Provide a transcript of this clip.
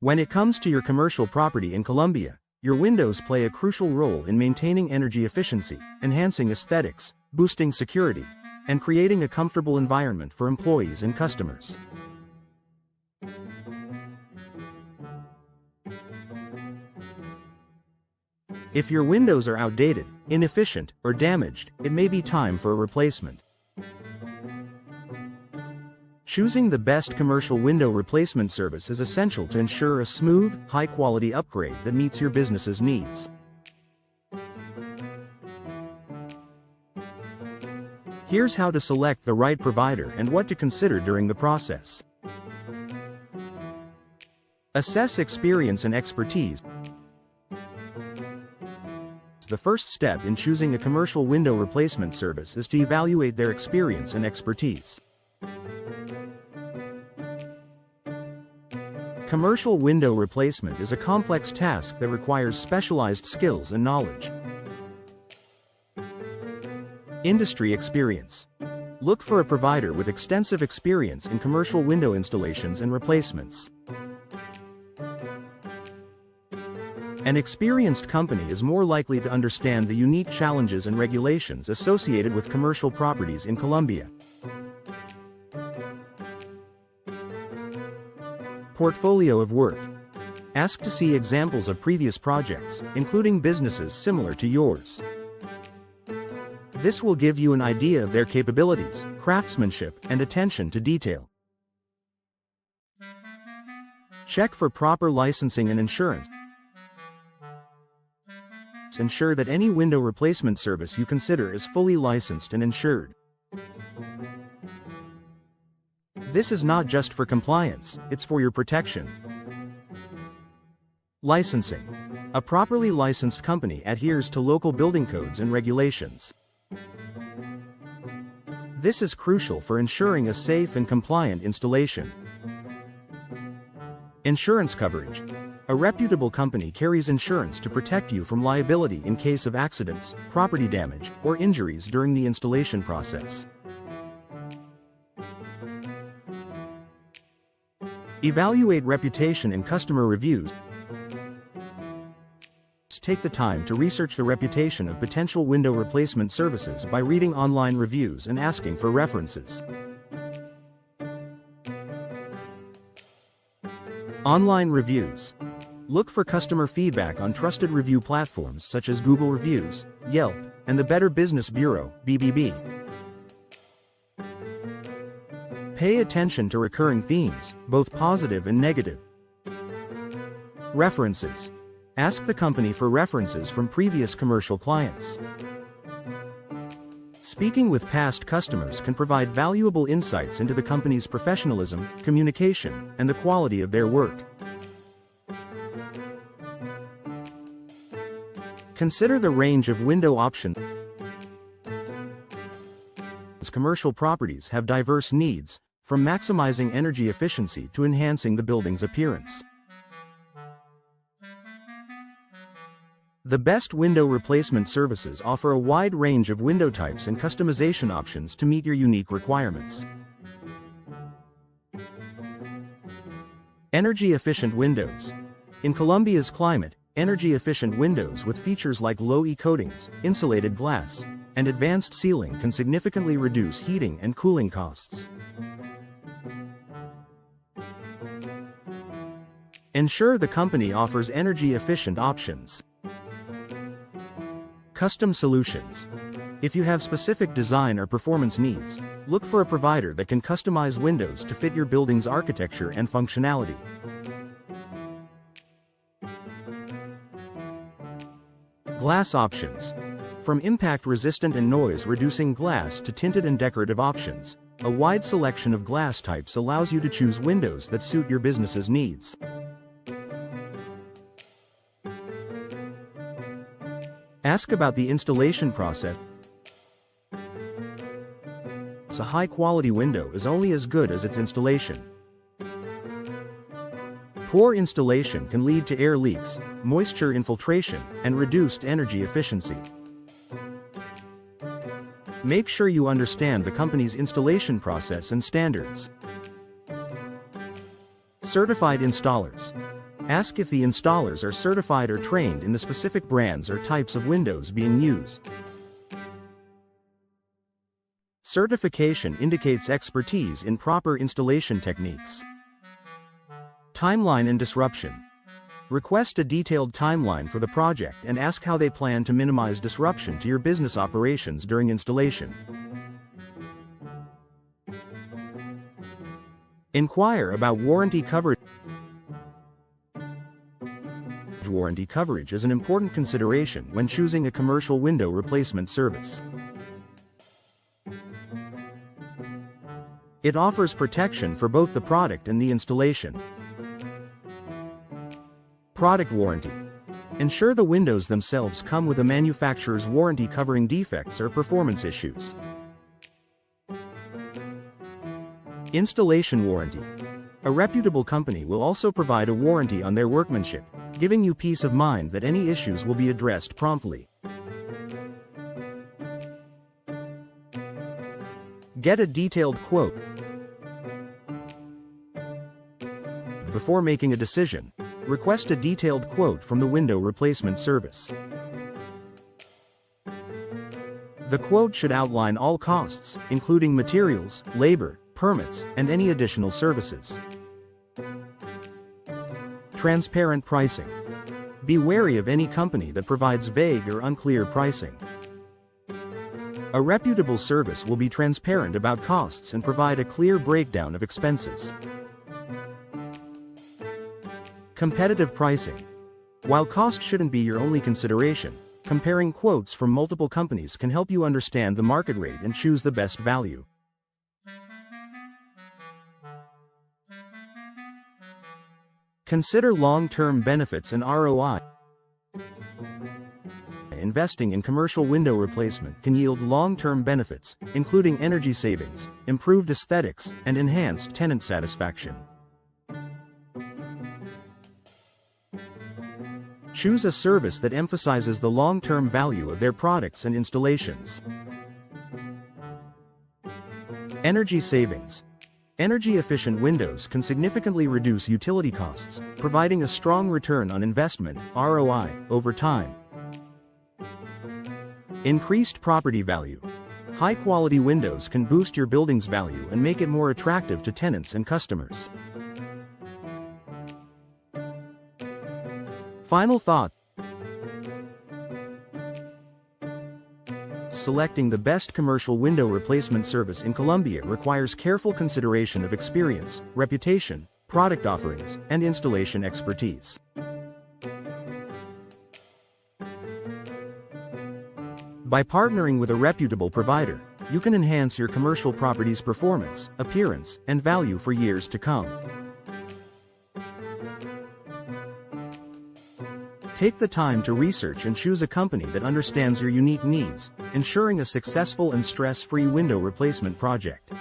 When it comes to your commercial property in Colombia, your windows play a crucial role in maintaining energy efficiency, enhancing aesthetics, boosting security, and creating a comfortable environment for employees and customers. If your windows are outdated, inefficient, or damaged, it may be time for a replacement. Choosing the best commercial window replacement service is essential to ensure a smooth, high-quality upgrade that meets your business's needs. Here's how to select the right provider and what to consider during the process. Assess experience and expertise. The first step in choosing a commercial window replacement service is to evaluate their experience and expertise. Commercial window replacement is a complex task that requires specialized skills and knowledge. Industry experience. Look for a provider with extensive experience in commercial window installations and replacements. An experienced company is more likely to understand the unique challenges and regulations associated with commercial properties in Colombia. Portfolio of work. Ask to see examples of previous projects, including businesses similar to yours. This will give you an idea of their capabilities, craftsmanship, and attention to detail. Check for proper licensing and insurance. Ensure that any window replacement service you consider is fully licensed and insured. This is not just for compliance, it's for your protection. Licensing. A properly licensed company adheres to local building codes and regulations. This is crucial for ensuring a safe and compliant installation. Insurance coverage. A reputable company carries insurance to protect you from liability in case of accidents, property damage, or injuries during the installation process. Evaluate reputation and customer reviews. Take the time to research the reputation of potential window replacement services by reading online reviews and asking for references. Online reviews. Look for customer feedback on trusted review platforms such as Google Reviews, Yelp, and the Better Business Bureau, BBB. Pay attention to recurring themes, both positive and negative. References. Ask the company for references from previous commercial clients. Speaking with past customers can provide valuable insights into the company's professionalism, communication, and the quality of their work. Consider the range of window options. Commercial properties have diverse needs, from maximizing energy efficiency to enhancing the building's appearance. The best window replacement services offer a wide range of window types and customization options to meet your unique requirements. Energy-efficient windows. In Colombia's climate, energy-efficient windows with features like low-E coatings, insulated glass, and advanced sealing can significantly reduce heating and cooling costs. Ensure the company offers energy-efficient options. Custom solutions. If you have specific design or performance needs, look for a provider that can customize windows to fit your building's architecture and functionality. Glass options. From impact-resistant and noise-reducing glass to tinted and decorative options, a wide selection of glass types allows you to choose windows that suit your business's needs. Ask about the installation process. A high-quality window is only as good as its installation. Poor installation can lead to air leaks, moisture infiltration, and reduced energy efficiency. Make sure you understand the company's installation process and standards. Certified installers. Ask if the installers are certified or trained in the specific brands or types of windows being used. Certification indicates expertise in proper installation techniques. Timeline and disruption. Request a detailed timeline for the project and ask how they plan to minimize disruption to your business operations during installation. Inquire about warranty coverage. Warranty coverage is an important consideration when choosing a commercial window replacement service. It offers protection for both the product and the installation. Product warranty. Ensure the windows themselves come with a manufacturer's warranty covering defects or performance issues. Installation warranty. A reputable company will also provide a warranty on their workmanship, giving you peace of mind that any issues will be addressed promptly. Get a detailed quote. Before making a decision, request a detailed quote from the window replacement service. The quote should outline all costs, including materials, labor, permits, and any additional services. Transparent pricing. Be wary of any company that provides vague or unclear pricing. A reputable service will be transparent about costs and provide a clear breakdown of expenses. Competitive pricing. While cost shouldn't be your only consideration, comparing quotes from multiple companies can help you understand the market rate and choose the best value. Consider long-term benefits and ROI. Investing in commercial window replacement can yield long-term benefits, including energy savings, improved aesthetics, and enhanced tenant satisfaction. Choose a service that emphasizes the long-term value of their products and installations. Energy savings. Energy-efficient windows can significantly reduce utility costs, providing a strong return on investment, ROI, over time. Increased property value. High-quality windows can boost your building's value and make it more attractive to tenants and customers. Final thought. Selecting the best commercial window replacement service in Colombia requires careful consideration of experience, reputation, product offerings, and installation expertise. By partnering with a reputable provider, you can enhance your commercial property's performance, appearance, and value for years to come. Take the time to research and choose a company that understands your unique needs, ensuring a successful and stress-free window replacement project.